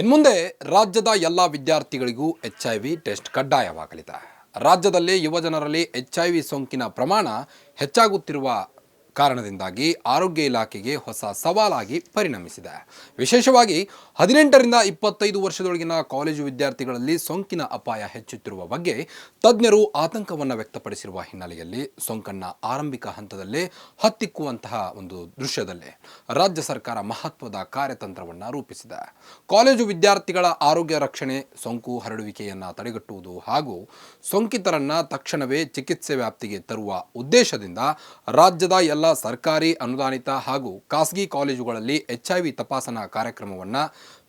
ಇನ್ಮುಂದೆ ರಾಜ್ಯದ ಎಲ್ಲ ವಿದ್ಯಾರ್ಥಿಗಳಿಗೂ HIV ಟೆಸ್ಟ್ ಕಡ್ಡಾಯವಾಗಲಿದೆ. ರಾಜ್ಯದಲ್ಲಿ ಯುವಜನರಲ್ಲಿ HIV ಸೋಂಕಿನ ಪ್ರಮಾಣ ಹೆಚ್ಚಾಗುತ್ತಿರುವ ಕಾರಣದಿಂದಾಗಿ ಆರೋಗ್ಯ ಇಲಾಖೆಗೆ ಹೊಸ ಸವಾಲಾಗಿ ಪರಿಣಮಿಸಿದೆ. ವಿಶೇಷವಾಗಿ 18ರಿಂದ 25 ವರ್ಷದೊಳಗಿನ ಕಾಲೇಜು ವಿದ್ಯಾರ್ಥಿಗಳಲ್ಲಿ ಸೋಂಕಿನ ಅಪಾಯ ಹೆಚ್ಚುತ್ತಿರುವ ಬಗ್ಗೆ ತಜ್ಞರು ಆತಂಕವನ್ನು ವ್ಯಕ್ತಪಡಿಸಿರುವ ಹಿನ್ನೆಲೆಯಲ್ಲಿ ಸೋಂಕನ್ನು ಆರಂಭಿಕ ಹಂತದಲ್ಲೇ ಹತ್ತಿಕ್ಕುವಂತಹ ಒಂದು ದೃಶ್ಯದಲ್ಲೇ ರಾಜ್ಯ ಸರ್ಕಾರ ಮಹತ್ವದ ಕಾರ್ಯತಂತ್ರವನ್ನು ರೂಪಿಸಿದೆ. ಕಾಲೇಜು ವಿದ್ಯಾರ್ಥಿಗಳ ಆರೋಗ್ಯ ರಕ್ಷಣೆ, ಸೋಂಕು ಹರಡುವಿಕೆಯನ್ನು ತಡೆಗಟ್ಟುವುದು ಹಾಗೂ ಸೋಂಕಿತರನ್ನು ತಕ್ಷಣವೇ ಚಿಕಿತ್ಸೆ ವ್ಯಾಪ್ತಿಗೆ ತರುವ ಉದ್ದೇಶದಿಂದ ರಾಜ್ಯದ ಎಲ್ಲ ಸರ್ಕಾರಿ ಅನುದಾನಿತ ಹಾಗೂ ಖಾಸಗಿ ಕಾಲೇಜುಗಳಲ್ಲಿ HIV ತಪಾಸಣಾ ಕಾರ್ಯಕ್ರಮವನ್ನು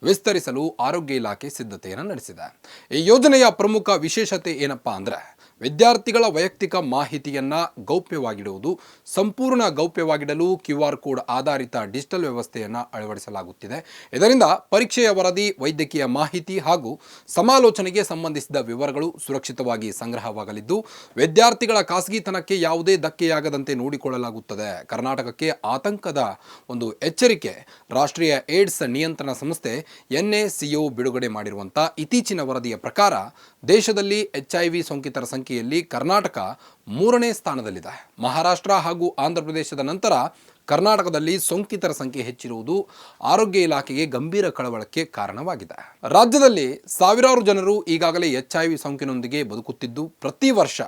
ವಿಸ್ತರಿಸಲು ಆರೋಗ್ಯ ಇಲಾಖೆ ಸಿದ್ಧತೆಯನ್ನು ನಡೆಸಿದೆ. ಈ ಯೋಜನೆಯ ಪ್ರಮುಖ ವಿಶೇಷತೆ ಏನಪ್ಪಾ ಅಂದರೆ ವಿದ್ಯಾರ್ಥಿಗಳ ವೈಯಕ್ತಿಕ ಮಾಹಿತಿಯನ್ನು ಗೌಪ್ಯವಾಗಿಡುವುದು. ಸಂಪೂರ್ಣ ಗೌಪ್ಯವಾಗಿಡಲು QR ಕೋಡ್ ಆಧಾರಿತ ಡಿಜಿಟಲ್ ವ್ಯವಸ್ಥೆಯನ್ನು ಅಳವಡಿಸಲಾಗುತ್ತಿದೆ. ಇದರಿಂದ ಪರೀಕ್ಷೆಯ ವರದಿ, ವೈದ್ಯಕೀಯ ಮಾಹಿತಿ ಹಾಗೂ ಸಮಾಲೋಚನೆಗೆ ಸಂಬಂಧಿಸಿದ ವಿವರಗಳು ಸುರಕ್ಷಿತವಾಗಿ ಸಂಗ್ರಹವಾಗಲಿದ್ದು ವಿದ್ಯಾರ್ಥಿಗಳ ಖಾಸಗಿತನಕ್ಕೆ ಯಾವುದೇ ಧಕ್ಕೆಯಾಗದಂತೆ ನೋಡಿಕೊಳ್ಳಲಾಗುತ್ತದೆ. ಕರ್ನಾಟಕಕ್ಕೆ ಆತಂಕದ ಒಂದು ಎಚ್ಚರಿಕೆ ರಾಷ್ಟ್ರೀಯ ಏಡ್ಸ್ ನಿಯಂತ್ರಣ ಸಂಸ್ಥೆ NACO ಬಿಡುಗಡೆ ಮಾಡಿರುವಂಥ ಇತ್ತೀಚಿನ ವರದಿಯ ಪ್ರಕಾರ ದೇಶದಲ್ಲಿ HIV ಸೋಂಕಿತರ ಸಂಖ್ಯೆಯಲ್ಲಿ ಕರ್ನಾಟಕ 3ನೇ ಸ್ಥಾನದಲ್ಲಿದೆ. ಮಹಾರಾಷ್ಟ್ರ ಹಾಗೂ ಆಂಧ್ರ ಪ್ರದೇಶದ ನಂತರ ಕರ್ನಾಟಕದಲ್ಲಿ ಸೋಂಕಿತರ ಸಂಖ್ಯೆ ಹೆಚ್ಚಿರುವುದು ಆರೋಗ್ಯ ಇಲಾಖೆಗೆ ಗಂಭೀರ ಕಳವಳಕ್ಕೆ ಕಾರಣವಾಗಿದೆ. ರಾಜ್ಯದಲ್ಲಿ ಸಾವಿರಾರು ಜನರು ಈಗಾಗಲೇ HIV ಸೋಂಕಿನೊಂದಿಗೆ ಬದುಕುತ್ತಿದ್ದು ಪ್ರತಿ ವರ್ಷ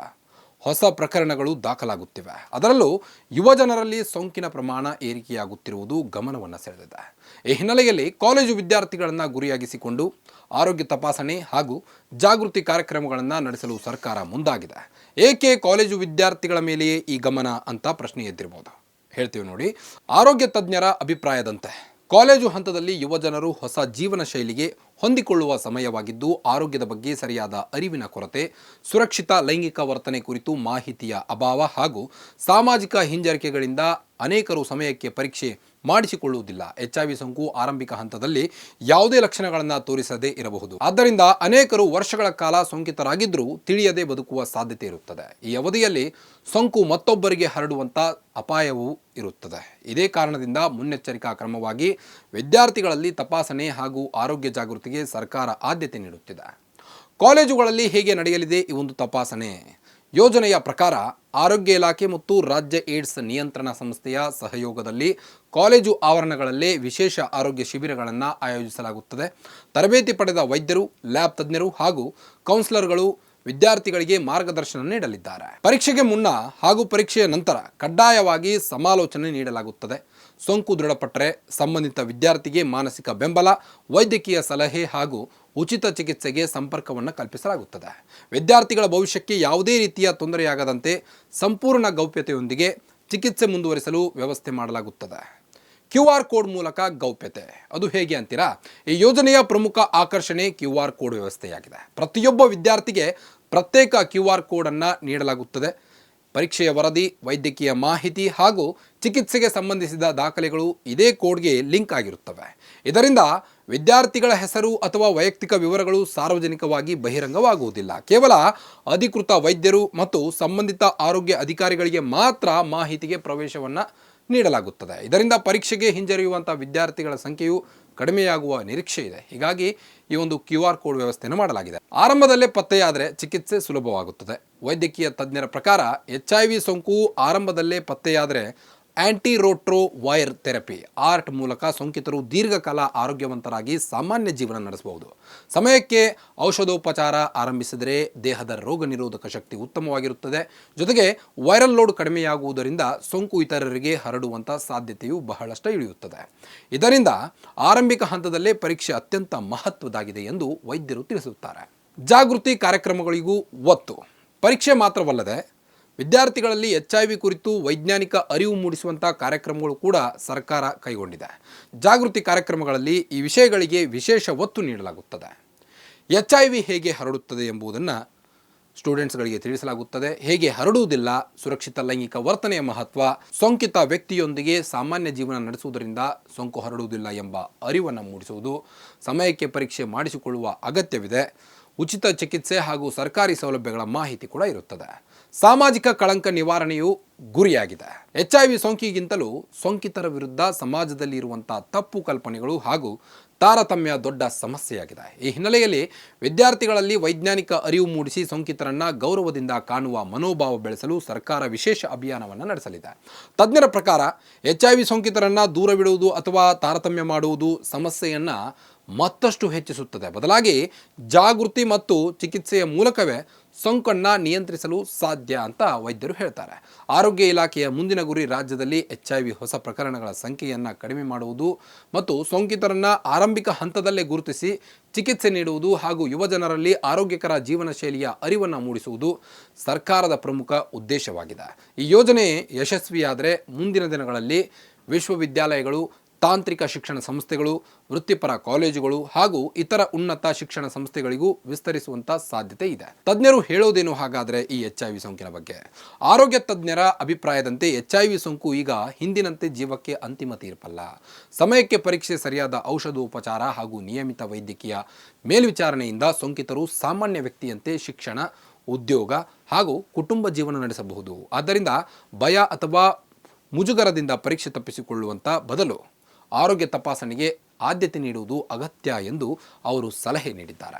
ಹೊಸ ಪ್ರಕರಣಗಳು ದಾಖಲಾಗುತ್ತಿವೆ. ಅದರಲ್ಲೂ ಯುವ ಜನರಲ್ಲಿ ಸೋಂಕಿನ ಪ್ರಮಾಣ ಏರಿಕೆಯಾಗುತ್ತಿರುವುದು ಗಮನವನ್ನು ಸೆಳೆದಿದೆ. ಈ ಹಿನ್ನೆಲೆಯಲ್ಲಿ ಕಾಲೇಜು ವಿದ್ಯಾರ್ಥಿಗಳನ್ನು ಗುರಿಯಾಗಿಸಿಕೊಂಡು ಆರೋಗ್ಯ ತಪಾಸಣೆ ಹಾಗೂ ಜಾಗೃತಿ ಕಾರ್ಯಕ್ರಮಗಳನ್ನು ನಡೆಸಲು ಸರ್ಕಾರ ಮುಂದಾಗಿದೆ. ಏಕೆ ಕಾಲೇಜು ವಿದ್ಯಾರ್ಥಿಗಳ ಮೇಲೆಯೇ ಈ ಗಮನ ಅಂತ ಪ್ರಶ್ನೆ ಎದ್ದಿರಬಹುದು. ಹೇಳ್ತೀವಿ ನೋಡಿ. ಆರೋಗ್ಯ ತಜ್ಞರ ಅಭಿಪ್ರಾಯದಂತೆ ಕಾಲೇಜು ಹಂತದಲ್ಲಿ ಯುವಜನರು ಹೊಸ ಜೀವನ ಶೈಲಿಗೆ ಹೊಂದಿಕೊಳ್ಳುವ ಸಮಯವಾಗಿದ್ದು ಆರೋಗ್ಯದ ಬಗ್ಗೆ ಸರಿಯಾದ ಅರಿವಿನ ಕೊರತೆ, ಸುರಕ್ಷಿತ ಲೈಂಗಿಕ ವರ್ತನೆ ಕುರಿತು ಮಾಹಿತಿಯ ಅಭಾವ ಹಾಗೂ ಸಾಮಾಜಿಕ ಹಿಂಜರಿಕೆಗಳಿಂದ ಅನೇಕರು ಸಮಯಕ್ಕೆ ಪರೀಕ್ಷೆ ಮಾಡಿಸಿಕೊಳ್ಳುವುದಿಲ್ಲ. HIV ಸೋಂಕು ಆರಂಭಿಕ ಹಂತದಲ್ಲಿ ಯಾವುದೇ ಲಕ್ಷಣಗಳನ್ನು ತೋರಿಸದೇ ಇರಬಹುದು. ಆದ್ದರಿಂದ ಅನೇಕರು ವರ್ಷಗಳ ಕಾಲ ಸೋಂಕಿತರಾಗಿದ್ದರೂ ತಿಳಿಯದೆ ಬದುಕುವ ಸಾಧ್ಯತೆ ಇರುತ್ತದೆ. ಈ ಅವಧಿಯಲ್ಲಿ ಸೋಂಕು ಮತ್ತೊಬ್ಬರಿಗೆ ಹರಡುವಂಥ ಅಪಾಯವೂ ಇರುತ್ತದೆ. ಇದೇ ಕಾರಣದಿಂದ ಮುನ್ನೆಚ್ಚರಿಕಾ ಕ್ರಮವಾಗಿ ವಿದ್ಯಾರ್ಥಿಗಳಲ್ಲಿ ತಪಾಸಣೆ ಹಾಗೂ ಆರೋಗ್ಯ ಜಾಗೃತಿಗೆ ಸರ್ಕಾರ ಆದ್ಯತೆ ನೀಡುತ್ತಿದೆ. ಕಾಲೇಜುಗಳಲ್ಲಿ ಹೇಗೆ ನಡೆಯಲಿದೆ ಈ ಒಂದು ತಪಾಸಣೆ? ಯೋಜನೆಯ ಪ್ರಕಾರ ಆರೋಗ್ಯ ಇಲಾಖೆ ಮತ್ತು ರಾಜ್ಯ ಏಡ್ಸ್ ನಿಯಂತ್ರಣ ಸಂಸ್ಥೆಯ ಸಹಯೋಗದಲ್ಲಿ ಕಾಲೇಜು ಆವರಣಗಳಲ್ಲೇ ವಿಶೇಷ ಆರೋಗ್ಯ ಶಿಬಿರಗಳನ್ನು ಆಯೋಜಿಸಲಾಗುತ್ತದೆ. ತರಬೇತಿ ಪಡೆದ ವೈದ್ಯರು, ಲ್ಯಾಬ್ ತಜ್ಞರು ಹಾಗೂ ಕೌನ್ಸಿಲರ್ಗಳು ವಿದ್ಯಾರ್ಥಿಗಳಿಗೆ ಮಾರ್ಗದರ್ಶನ ನೀಡಲಿದ್ದಾರೆ. ಪರೀಕ್ಷೆಗೆ ಮುನ್ನ ಹಾಗೂ ಪರೀಕ್ಷೆಯ ನಂತರ ಕಡ್ಡಾಯವಾಗಿ ಸಮಾಲೋಚನೆ ನೀಡಲಾಗುತ್ತದೆ. ಸೋಂಕು ದೃಢಪಟ್ಟರೆ ಸಂಬಂಧಿತ ವಿದ್ಯಾರ್ಥಿಗೆ ಮಾನಸಿಕ ಬೆಂಬಲ, ವೈದ್ಯಕೀಯ ಸಲಹೆ ಹಾಗೂ ಉಚಿತ ಚಿಕಿತ್ಸೆಗೆ ಸಂಪರ್ಕವನ್ನು ಕಲ್ಪಿಸಲಾಗುತ್ತದೆ. ವಿದ್ಯಾರ್ಥಿಗಳ ಭವಿಷ್ಯಕ್ಕೆ ಯಾವುದೇ ರೀತಿಯ ತೊಂದರೆಯಾಗದಂತೆ ಸಂಪೂರ್ಣ ಗೌಪ್ಯತೆಯೊಂದಿಗೆ ಚಿಕಿತ್ಸೆ ಮುಂದುವರಿಸಲು ವ್ಯವಸ್ಥೆ ಮಾಡಲಾಗುತ್ತದೆ. QR ಕೋಡ್ ಮೂಲಕ ಗೌಪ್ಯತೆ ಅದು ಹೇಗೆ ಅಂತೀರಾ? ಈ ಯೋಜನೆಯ ಪ್ರಮುಖ ಆಕರ್ಷಣೆ QR ಕೋಡ್ ವ್ಯವಸ್ಥೆಯಾಗಿದೆ. ಪ್ರತಿಯೊಬ್ಬ ವಿದ್ಯಾರ್ಥಿಗೆ ಪ್ರತ್ಯೇಕ QR ಕೋಡನ್ನು ನೀಡಲಾಗುತ್ತದೆ. ಪರೀಕ್ಷೆಯ ವರದಿ, ವೈದ್ಯಕೀಯ ಮಾಹಿತಿ ಹಾಗೂ ಚಿಕಿತ್ಸೆಗೆ ಸಂಬಂಧಿಸಿದ ದಾಖಲೆಗಳು ಇದೇ ಕೋಡ್ಗೆ ಲಿಂಕ್ ಆಗಿರುತ್ತವೆ. ಇದರಿಂದ ವಿದ್ಯಾರ್ಥಿಗಳ ಹೆಸರು ಅಥವಾ ವೈಯಕ್ತಿಕ ವಿವರಗಳು ಸಾರ್ವಜನಿಕವಾಗಿ ಬಹಿರಂಗವಾಗುವುದಿಲ್ಲ. ಕೇವಲ ಅಧಿಕೃತ ವೈದ್ಯರು ಮತ್ತು ಸಂಬಂಧಿತ ಆರೋಗ್ಯ ಅಧಿಕಾರಿಗಳಿಗೆ ಮಾತ್ರ ಮಾಹಿತಿಗೆ ಪ್ರವೇಶವನ್ನು ನೀಡಲಾಗುತ್ತದೆ. ಇದರಿಂದ ಪರೀಕ್ಷೆಗೆ ಹಿಂಜರಿಯುವಂಥ ವಿದ್ಯಾರ್ಥಿಗಳ ಸಂಖ್ಯೆಯು ಕಡಿಮೆಯಾಗುವ ನಿರೀಕ್ಷೆ ಇದೆ. ಹೀಗಾಗಿ ಈ ಒಂದು QR ಕೋಡ್ ವ್ಯವಸ್ಥೆಯನ್ನು ಮಾಡಲಾಗಿದೆ. ಆರಂಭದಲ್ಲೇ ಪತ್ತೆಯಾದರೆ ಚಿಕಿತ್ಸೆ ಸುಲಭವಾಗುತ್ತದೆ. ವೈದ್ಯಕೀಯ ತಜ್ಞರ ಪ್ರಕಾರ HIV ಸೋಂಕು ಆರಂಭದಲ್ಲೇ ಪತ್ತೆಯಾದರೆ ಆಂಟಿರೋಟ್ರೋವೈರ್ ಥೆರಪಿ ART ಮೂಲಕ ಸೋಂಕಿತರು ದೀರ್ಘಕಾಲ ಆರೋಗ್ಯವಂತರಾಗಿ ಸಾಮಾನ್ಯ ಜೀವನ ನಡೆಸಬಹುದು. ಸಮಯಕ್ಕೆ ಔಷಧೋಪಚಾರ ಆರಂಭಿಸಿದರೆ ದೇಹದ ರೋಗ ನಿರೋಧಕ ಶಕ್ತಿ ಉತ್ತಮವಾಗಿರುತ್ತದೆ. ಜೊತೆಗೆ ವೈರಲ್ ಲೋಡ್ ಕಡಿಮೆಯಾಗುವುದರಿಂದ ಸೋಂಕು ಇತರರಿಗೆ ಹರಡುವಂಥ ಸಾಧ್ಯತೆಯು ಬಹಳಷ್ಟು ಇಳಿಯುತ್ತದೆ. ಇದರಿಂದ ಆರಂಭಿಕ ಹಂತದಲ್ಲೇ ಪರೀಕ್ಷೆ ಅತ್ಯಂತ ಮಹತ್ವದಾಗಿದೆ ಎಂದು ವೈದ್ಯರು ತಿಳಿಸುತ್ತಾರೆ. ಜಾಗೃತಿ ಕಾರ್ಯಕ್ರಮಗಳಿಗೂ ಒತ್ತು. ಪರೀಕ್ಷೆ ಮಾತ್ರವಲ್ಲದೆ ವಿದ್ಯಾರ್ಥಿಗಳಲ್ಲಿ HIV ಕುರಿತು ವೈಜ್ಞಾನಿಕ ಅರಿವು ಮೂಡಿಸುವಂಥ ಕಾರ್ಯಕ್ರಮಗಳು ಕೂಡ ಸರ್ಕಾರ ಕೈಗೊಂಡಿದೆ. ಜಾಗೃತಿ ಕಾರ್ಯಕ್ರಮಗಳಲ್ಲಿ ಈ ವಿಷಯಗಳಿಗೆ ವಿಶೇಷ ಒತ್ತು ನೀಡಲಾಗುತ್ತದೆ. HIV ಹೇಗೆ ಹರಡುತ್ತದೆ ಎಂಬುದನ್ನು ಸ್ಟೂಡೆಂಟ್ಸ್ಗಳಿಗೆ ತಿಳಿಸಲಾಗುತ್ತದೆ. ಹೇಗೆ ಹರಡುವುದಿಲ್ಲ, ಸುರಕ್ಷಿತ ಲೈಂಗಿಕ ವರ್ತನೆಯ ಮಹತ್ವ, ಸೋಂಕಿತ ವ್ಯಕ್ತಿಯೊಂದಿಗೆ ಸಾಮಾನ್ಯ ಜೀವನ ನಡೆಸುವುದರಿಂದ ಸೋಂಕು ಹರಡುವುದಿಲ್ಲ ಎಂಬ ಅರಿವನ್ನು ಮೂಡಿಸುವುದು, ಸಮಯಕ್ಕೆ ಪರೀಕ್ಷೆ ಮಾಡಿಸಿಕೊಳ್ಳುವ ಅಗತ್ಯವಿದೆ, ಉಚಿತ ಚಿಕಿತ್ಸೆ ಹಾಗೂ ಸರ್ಕಾರಿ ಸೌಲಭ್ಯಗಳ ಮಾಹಿತಿ ಕೂಡ ಇರುತ್ತದೆ. ಸಾಮಾಜಿಕ ಕಳಂಕ ನಿವಾರಣೆಯು ಗುರಿಯಾಗಿದೆ. HIV ಸೋಂಕಿಗಿಂತಲೂ ಸೋಂಕಿತರ ವಿರುದ್ಧ ಸಮಾಜದಲ್ಲಿ ಇರುವಂಥ ತಪ್ಪು ಕಲ್ಪನೆಗಳು ಹಾಗೂ ತಾರತಮ್ಯ ದೊಡ್ಡ ಸಮಸ್ಯೆಯಾಗಿದೆ. ಈ ಹಿನ್ನೆಲೆಯಲ್ಲಿ ವಿದ್ಯಾರ್ಥಿಗಳಲ್ಲಿ ವೈಜ್ಞಾನಿಕ ಅರಿವು ಮೂಡಿಸಿ ಸೋಂಕಿತರನ್ನ ಗೌರವದಿಂದ ಕಾಣುವ ಮನೋಭಾವ ಬೆಳೆಸಲು ಸರ್ಕಾರ ವಿಶೇಷ ಅಭಿಯಾನವನ್ನು ನಡೆಸಲಿದೆ. ತಜ್ಞರ ಪ್ರಕಾರ HIV ಸೋಂಕಿತರನ್ನ ದೂರವಿಡುವುದು ಅಥವಾ ತಾರತಮ್ಯ ಮಾಡುವುದು ಸಮಸ್ಯೆಯನ್ನು ಮತ್ತಷ್ಟು ಹೆಚ್ಚಿಸುತ್ತದೆ. ಬದಲಾಗಿ ಜಾಗೃತಿ ಮತ್ತು ಚಿಕಿತ್ಸೆಯ ಮೂಲಕವೇ ಸೋಂಕನ್ನು ನಿಯಂತ್ರಿಸಲು ಸಾಧ್ಯ ಅಂತ ವೈದ್ಯರು ಹೇಳ್ತಾರೆ. ಆರೋಗ್ಯ ಇಲಾಖೆಯ ಮುಂದಿನ ಗುರಿ ರಾಜ್ಯದಲ್ಲಿ HIV ಹೊಸ ಪ್ರಕರಣಗಳ ಸಂಖ್ಯೆಯನ್ನು ಕಡಿಮೆ ಮಾಡುವುದು ಮತ್ತು ಸೋಂಕಿತರನ್ನು ಆರಂಭಿಕ ಹಂತದಲ್ಲೇ ಗುರುತಿಸಿ ಚಿಕಿತ್ಸೆ ನೀಡುವುದು ಹಾಗೂ ಯುವಜನರಲ್ಲಿ ಆರೋಗ್ಯಕರ ಜೀವನ ಶೈಲಿಯ ಅರಿವನ್ನು ಮೂಡಿಸುವುದು ಸರ್ಕಾರದ ಪ್ರಮುಖ ಉದ್ದೇಶವಾಗಿದೆ. ಈ ಯೋಜನೆ ಯಶಸ್ವಿಯಾದರೆ ಮುಂದಿನ ದಿನಗಳಲ್ಲಿ ವಿಶ್ವವಿದ್ಯಾಲಯಗಳು, ತಾಂತ್ರಿಕ ಶಿಕ್ಷಣ ಸಂಸ್ಥೆಗಳು, ವೃತ್ತಿಪರ ಕಾಲೇಜುಗಳು ಹಾಗೂ ಇತರ ಉನ್ನತ ಶಿಕ್ಷಣ ಸಂಸ್ಥೆಗಳಿಗೂ ವಿಸ್ತರಿಸುವಂಥ ಸಾಧ್ಯತೆ ಇದೆ. ತಜ್ಞರು ಹೇಳೋದೇನು ಹಾಗಾದರೆ ಈ HIV ಸೋಂಕಿನ ಬಗ್ಗೆ? ಆರೋಗ್ಯ ತಜ್ಞರ ಅಭಿಪ್ರಾಯದಂತೆ HIV ಸೋಂಕು ಈಗ ಹಿಂದಿನಂತೆ ಜೀವಕ್ಕೆ ಅಂತಿಮ ತೀರ್ಪಲ್ಲ. ಸಮಯಕ್ಕೆ ಪರೀಕ್ಷೆ, ಸರಿಯಾದ ಔಷಧೋಪಚಾರ ಹಾಗೂ ನಿಯಮಿತ ವೈದ್ಯಕೀಯ ಮೇಲ್ವಿಚಾರಣೆಯಿಂದ ಸೋಂಕಿತರು ಸಾಮಾನ್ಯ ವ್ಯಕ್ತಿಯಂತೆ ಶಿಕ್ಷಣ, ಉದ್ಯೋಗ ಹಾಗೂ ಕುಟುಂಬ ಜೀವನ ನಡೆಸಬಹುದು. ಆದ್ದರಿಂದ ಭಯ ಅಥವಾ ಮುಜುಗರದಿಂದ ಪರೀಕ್ಷೆ ತಪ್ಪಿಸಿಕೊಳ್ಳುವಂಥ ಬದಲು ಆರೋಗ್ಯ ತಪಾಸಣೆಗೆ ಆದ್ಯತೆ ನೀಡುವುದು ಅಗತ್ಯ ಎಂದು ಅವರು ಸಲಹೆ ನೀಡಿದ್ದಾರೆ.